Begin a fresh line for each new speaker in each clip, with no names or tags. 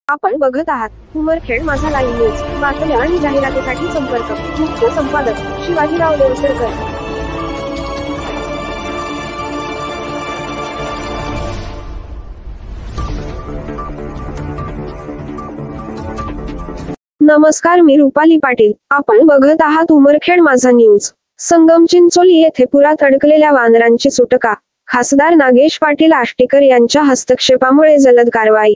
आपण बघत आहात उमरखेड माझा लाईव्ह न्यूज। बातम्या आणि जाहिरातीसाठी संपर्क मुख्य संपादक शिवाजीराव देवसरकर। नमस्कार, मी रुपाली पाटील। आपण बघत आहात उमरखेड माझा न्यूज। संगम चिंचोली येथे पुरात अडकलेल्या वानरांची सुटका। खासदार नागेश पाटील आष्टीकर यांच्या हस्तक्षेपामुळे जलद कारवाई।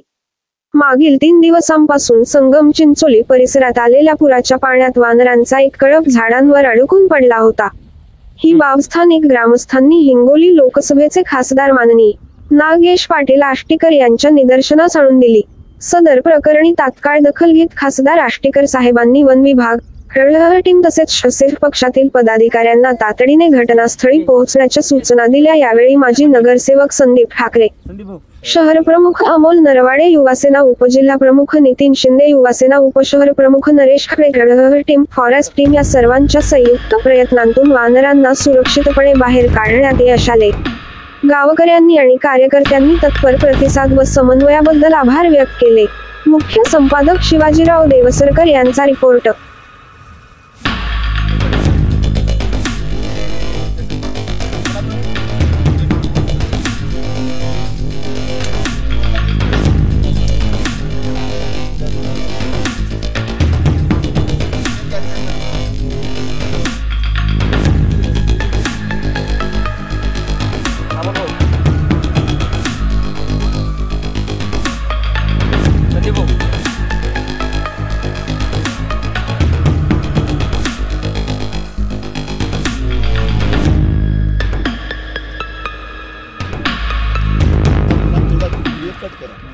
मागील 3 दिवसांपासून संगम चिंचोली परिसरात आलेल्या पुराच्या पाण्यात वानरांचा एक कळप झाडांवर अडकून पडला होता। ही बाब स्थानिक ग्रामस्थांनी हिंगोली लोकसभेचे खासदार माननीय नागेश पाटील आष्टीकर यांच्या निदर्शनास आणून दिली। सदर प्रकरणी तात्काळ दखल घेत खासदार आष्टीकर साहेबांनी वन विभाग, हळहळ टीम तसेच ससेर पक्षातील पदाधिकाऱ्यांना तातडीने घटनास्थळी पोहोचण्याच्या सूचना दिल्या। यावेळी माजी नगरसेवक संदीप ठाकरे, शहर प्रमुख अमोल नरवाडे, युवासेना उपजिल्हा प्रमुख नितीन शिंदे, युवासेना उपशहर प्रमुख नरेश खरे, हळहळ टीम, फॉरेस्ट टीम या सर्वांच्या संयुक्त प्रयत्नांतून वानरांना सुरक्षितपणे बाहेर काढण्यात यश आले। गावकऱ्यांनी आणि कार्यकर्त्यांनी तत्पर प्रतिसाद व समन्वयाबद्दल आभार व्यक्त केले। मुख्य संपादक शिवाजीराव देवसरकर यांचा रिपोर्ट।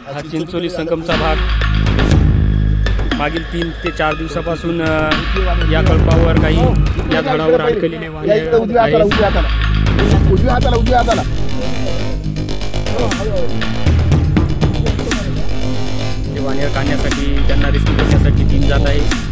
हा चिंचोली संगमचा भाग मागील 3 ते 4 दिवसापासून या कळपावर काही या झाडावर अडकलेले वानर आहेत। ते वानर काढण्यासाठी त्यांना रेस्क्यू करण्यासाठी टीम जात आहे।